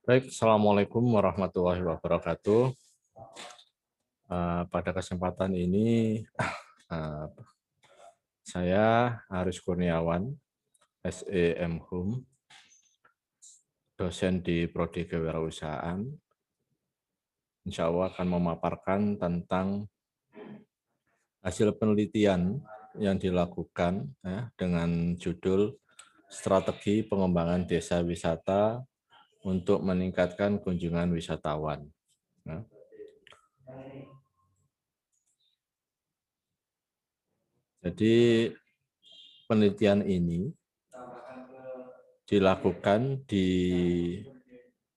Baik, Assalamualaikum warahmatullahi wabarakatuh. Pada kesempatan ini, eh, saya Haris Kurniawan, SEM Hum, dosen di Prodi Kewirausahaan, insya Allah akan memaparkan tentang hasil penelitian yang dilakukan dengan judul Strategi Pengembangan Desa Wisata untuk Meningkatkan Kunjungan Wisatawan. Ya. Jadi penelitian ini dilakukan di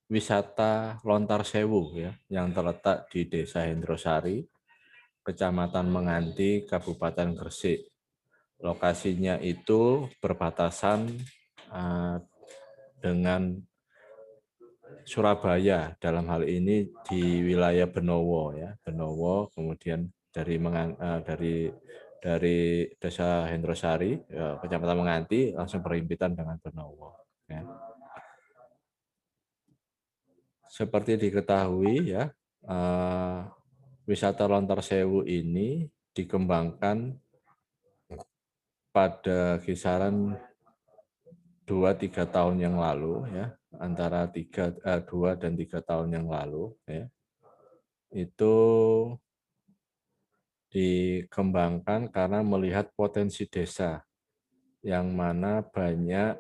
wisata Lontar Sewu ya, yang terletak di Desa Hendrosari, Kecamatan Menganti, Kabupaten Gresik. Lokasinya itu berbatasan dengan Surabaya, dalam hal ini di wilayah Benowo ya, Benowo, kemudian dari Desa Hendrosari, Kecamatan Menganti, langsung berhimpitan dengan Benowo. Ya. Seperti diketahui ya, wisata Lontar Sewu ini dikembangkan pada kisaran 2-3 tahun yang lalu ya, antara 2 dan 3 tahun yang lalu ya. Itu dikembangkan karena melihat potensi desa yang mana banyak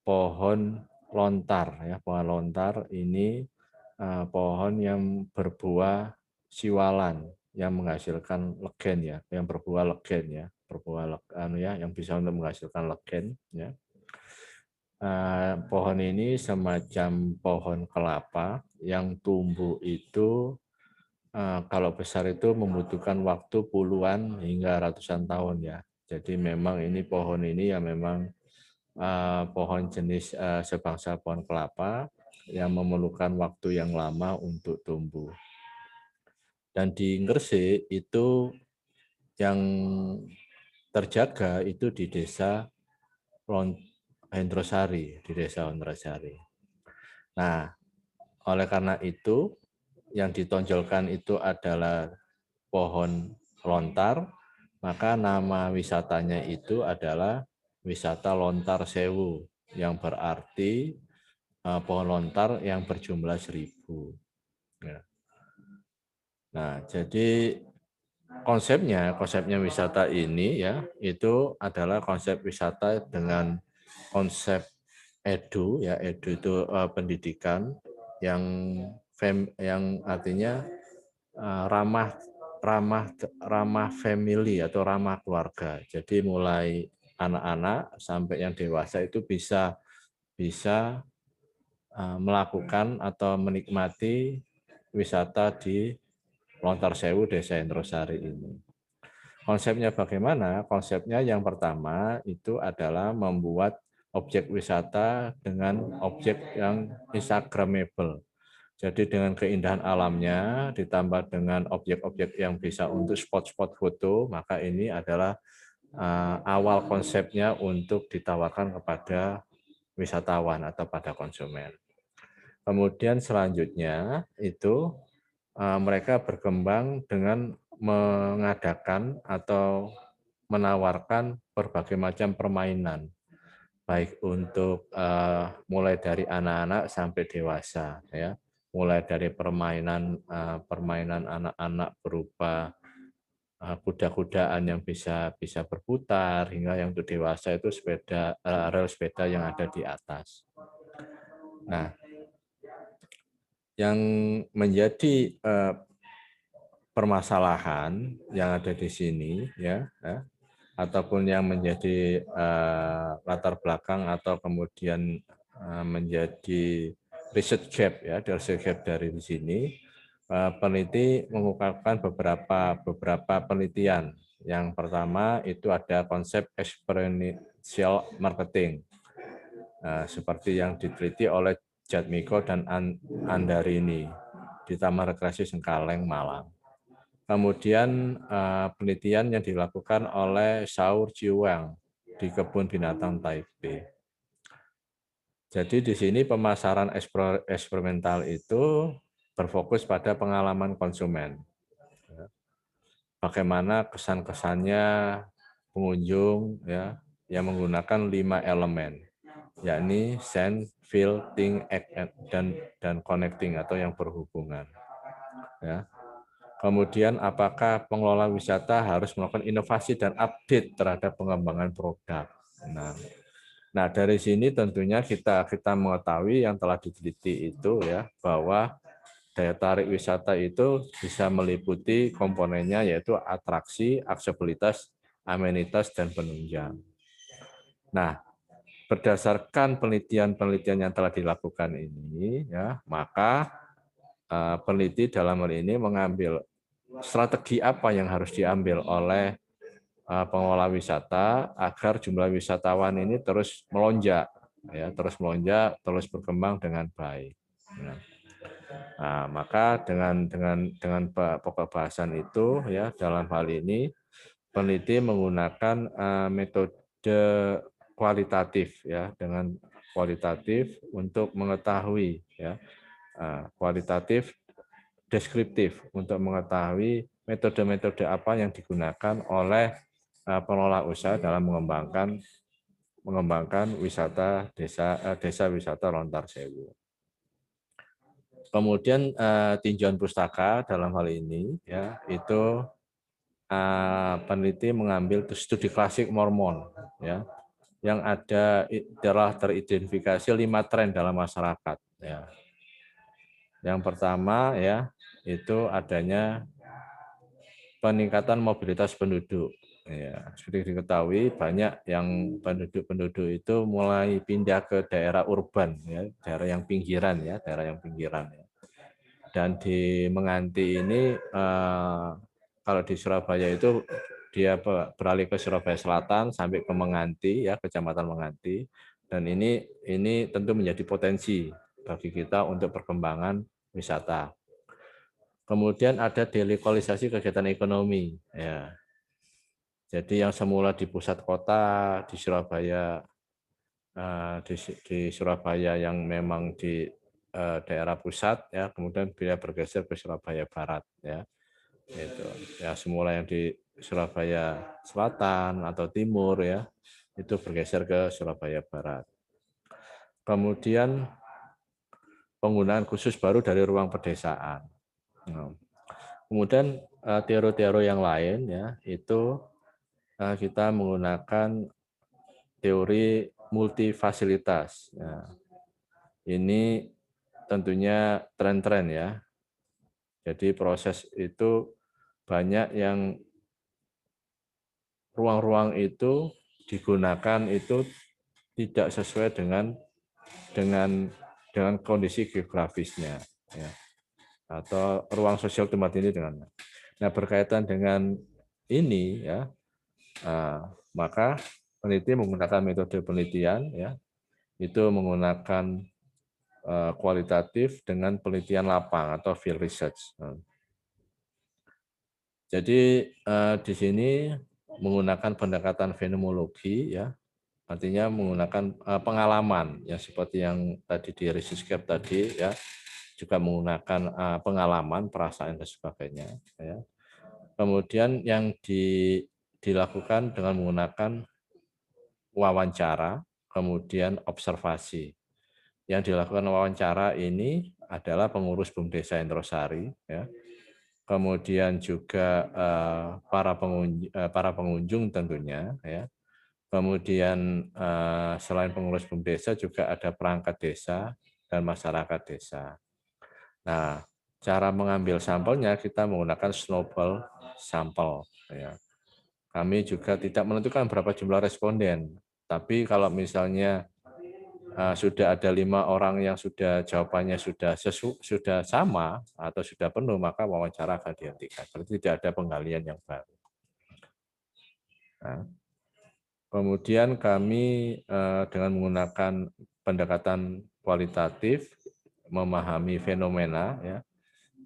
pohon lontar ya, pohon lontar ini pohon yang berbuah siwalan yang menghasilkan legen ya, yang berbuah legen ya, yang bisa untuk menghasilkan legen ya. Pohon ini semacam pohon kelapa yang tumbuh itu kalau besar itu membutuhkan waktu puluhan hingga ratusan tahun ya. Jadi memang ini pohon ini ya memang pohon jenis sebangsa pohon kelapa yang memerlukan waktu yang lama untuk tumbuh. Dan di Gresik itu yang terjaga itu di Desa Hendrosari, di Desa Hendrosari. Nah, oleh karena itu yang ditonjolkan itu adalah pohon lontar, maka nama wisatanya itu adalah wisata Lontar Sewu, yang berarti pohon lontar yang berjumlah 1000. Ya. Nah, jadi konsepnya wisata ini ya itu adalah konsep wisata dengan konsep edu ya, edu itu pendidikan yang yang artinya ramah ramah ramah family atau ramah keluarga. Jadi mulai anak-anak sampai yang dewasa itu bisa bisa melakukan atau menikmati wisata di Lontar Sewu Desa Hendrosari ini. Konsepnya bagaimana? Konsepnya yang pertama itu adalah membuat objek wisata dengan objek yang instagramable. Jadi dengan keindahan alamnya ditambah dengan objek-objek yang bisa untuk spot-spot foto, maka ini adalah awal konsepnya untuk ditawarkan kepada wisatawan atau pada konsumen. Kemudian selanjutnya itu mereka berkembang dengan mengadakan atau menawarkan berbagai macam permainan, baik untuk mulai dari anak-anak sampai dewasa, ya, mulai dari permainan anak-anak berupa kuda-kudaan yang bisa berputar, hingga yang untuk dewasa itu rel sepeda yang ada di atas. Nah, yang menjadi permasalahan yang ada di sini ya, ataupun yang menjadi latar belakang atau kemudian menjadi research gap ya, research gap dari di sini, peneliti mengungkapkan beberapa penelitian. Yang pertama itu ada konsep experiential marketing, seperti yang diteliti oleh Jatmiko dan Andarini di Taman Rekreasi Sengkaleng, Malang. Kemudian penelitian yang dilakukan oleh Saur Jiwang di Kebun Binatang Taipei. Jadi di sini pemasaran eksperimental itu berfokus pada pengalaman konsumen. Bagaimana kesan-kesannya pengunjung ya yang menggunakan 5 elemen, yakni sense, feel, think, act, dan connecting atau yang berhubungan. Ya. Kemudian apakah pengelola wisata harus melakukan inovasi dan update terhadap pengembangan produk. Nah, dari sini tentunya kita mengetahui yang telah diteliti itu ya bahwa daya tarik wisata itu bisa meliputi komponennya yaitu atraksi, aksesibilitas, amenitas, dan penunjang. Nah, berdasarkan penelitian-penelitian yang telah dilakukan ini, ya, maka peneliti dalam hal ini mengambil strategi apa yang harus diambil oleh pengelola wisata agar jumlah wisatawan ini terus melonjak, ya, terus berkembang dengan baik. Nah, maka dengan pokok bahasan itu, ya, dalam hal ini peneliti menggunakan metode kualitatif, ya, dengan kualitatif untuk mengetahui, ya, kualitatif deskriptif untuk mengetahui metode-metode apa yang digunakan oleh pengelola usaha dalam mengembangkan wisata desa wisata Lontar Sewu. Kemudian tinjauan pustaka dalam hal ini ya itu peneliti mengambil studi klasik Mormon ya yang telah teridentifikasi 5 tren dalam masyarakat ya. Yang pertama ya itu adanya peningkatan mobilitas penduduk. Ya, seperti diketahui banyak yang penduduk itu mulai pindah ke daerah urban, ya, daerah yang pinggiran, ya, daerah yang pinggiran. Ya. Dan di Menganti ini, kalau di Surabaya itu dia beralih ke Surabaya Selatan sampai ke Menganti, ya, Kecamatan Menganti. Dan ini tentu menjadi potensi bagi kita untuk perkembangan wisata. Kemudian ada delokalisasi kegiatan ekonomi. Ya. Jadi yang semula di pusat kota di Surabaya, di Surabaya yang memang di daerah pusat, ya kemudian dia bergeser ke Surabaya Barat, ya. Itu ya semula yang di Surabaya Selatan atau Timur, ya itu bergeser ke Surabaya Barat. Kemudian penggunaan khusus baru dari ruang pedesaan. Nah, kemudian teori-teori yang lain ya itu kita menggunakan teori multifasilitas. Ya. Ini tentunya tren-tren ya. Jadi proses itu banyak yang ruang-ruang itu digunakan itu tidak sesuai dengan kondisi geografisnya. Ya. Atau ruang sosial tempat ini dengan. Nah berkaitan dengan ini ya, maka peneliti menggunakan metode penelitian ya, itu menggunakan kualitatif dengan penelitian lapang atau field research. Jadi di sini menggunakan pendekatan fenomenologi ya, artinya menggunakan pengalaman ya seperti yang tadi di Researchscape tadi ya, juga menggunakan pengalaman, perasaan dan sebagainya ya. Kemudian yang dilakukan dengan menggunakan wawancara, kemudian observasi. Yang dilakukan wawancara ini adalah pengurus BUMDesa Indrasari, ya. Kemudian juga para pengunjung tentunya, ya. Kemudian selain pengurus BUMDesa juga ada perangkat desa dan masyarakat desa. Nah, cara mengambil sampelnya kita menggunakan snowball sampel, ya. Kami juga tidak menentukan berapa jumlah responden, tapi kalau misalnya sudah ada 5 orang yang sudah jawabannya sudah sama atau sudah penuh, maka wawancara akan dihentikan. Berarti tidak ada penggalian yang baru. Nah, kemudian kami dengan menggunakan pendekatan kualitatif memahami fenomena, ya.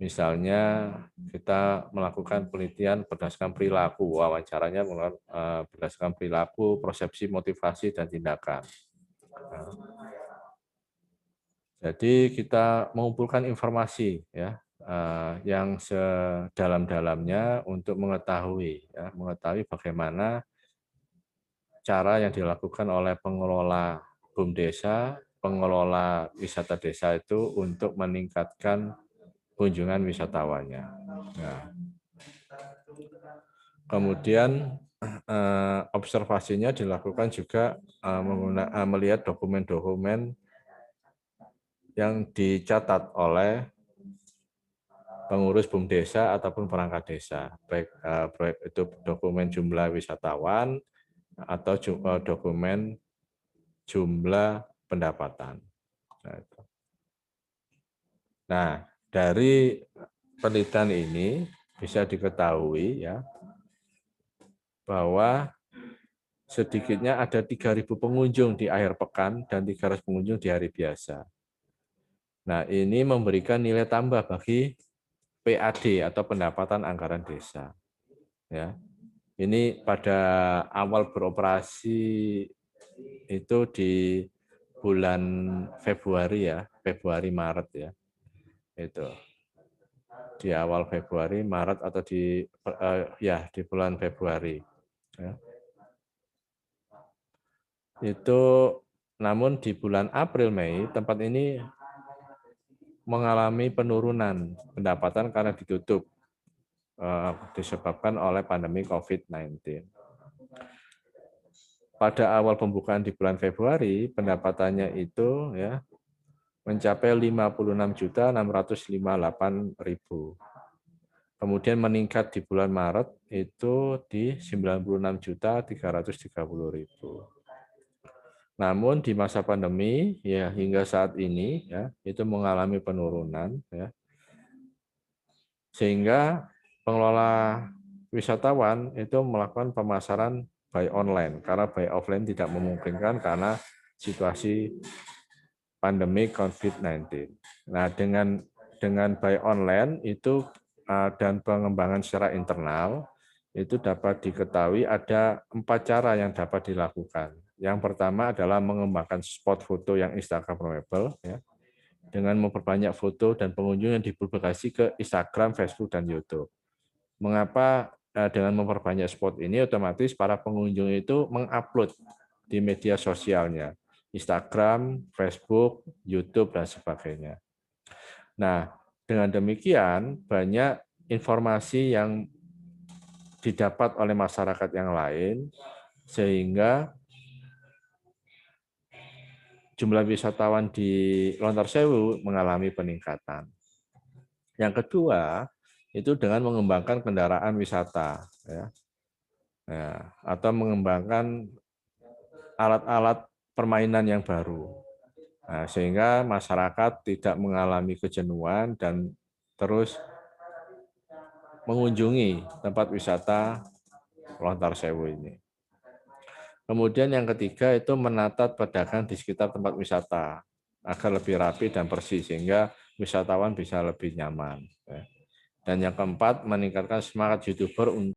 Misalnya kita melakukan penelitian berdasarkan perilaku, wawancaranya berdasarkan perilaku, persepsi, motivasi, dan tindakan. Nah, Jadi kita mengumpulkan informasi ya yang sedalam-dalamnya untuk mengetahui bagaimana cara yang dilakukan oleh pengelola BUMDesa, pengelola wisata desa itu untuk meningkatkan kunjungan wisatawannya. Nah, kemudian observasinya dilakukan juga melihat dokumen-dokumen yang dicatat oleh pengurus BUMDesa ataupun perangkat desa, baik itu dokumen jumlah wisatawan atau dokumen jumlah pendapatan. Nah, dari penelitian ini bisa diketahui ya bahwa sedikitnya ada 3.000 pengunjung di akhir pekan dan 300 pengunjung di hari biasa. Nah, ini memberikan nilai tambah bagi PAD atau pendapatan anggaran desa. Ya, ini pada awal beroperasi itu di bulan Februari ya, Februari Maret ya, itu di awal Februari Maret atau di bulan Februari. Ya. Itu namun di bulan April Mei tempat ini mengalami penurunan pendapatan karena ditutup disebabkan oleh pandemi COVID-19. Pada awal pembukaan di bulan Februari, pendapatannya itu ya mencapai 56.658.000. Kemudian meningkat di bulan Maret itu di 96.330.000. Namun di masa pandemi ya hingga saat ini ya itu mengalami penurunan ya. Sehingga pengelola wisatawan itu melakukan pemasaran by online karena by offline tidak memungkinkan karena situasi pandemi COVID-19. Nah, dengan by online itu dan pengembangan secara internal itu dapat diketahui ada 4 cara yang dapat dilakukan. Yang pertama adalah mengembangkan spot foto yang Instagramable ya, dengan memperbanyak foto dan pengunjung yang dipublikasi ke Instagram, Facebook, dan YouTube. Mengapa dengan memperbanyak spot ini otomatis para pengunjung itu mengupload di media sosialnya, Instagram, Facebook, YouTube, dan sebagainya. Nah, dengan demikian banyak informasi yang didapat oleh masyarakat yang lain sehingga jumlah wisatawan di Lontar Sewu mengalami peningkatan. Yang kedua, itu dengan mengembangkan kendaraan wisata, atau mengembangkan alat-alat permainan yang baru, sehingga masyarakat tidak mengalami kejenuhan dan terus mengunjungi tempat wisata Lontar Sewu ini. Kemudian yang ketiga itu menata pedagang di sekitar tempat wisata agar lebih rapi dan bersih sehingga wisatawan bisa lebih nyaman. Dan yang keempat meningkatkan semangat YouTuber untuk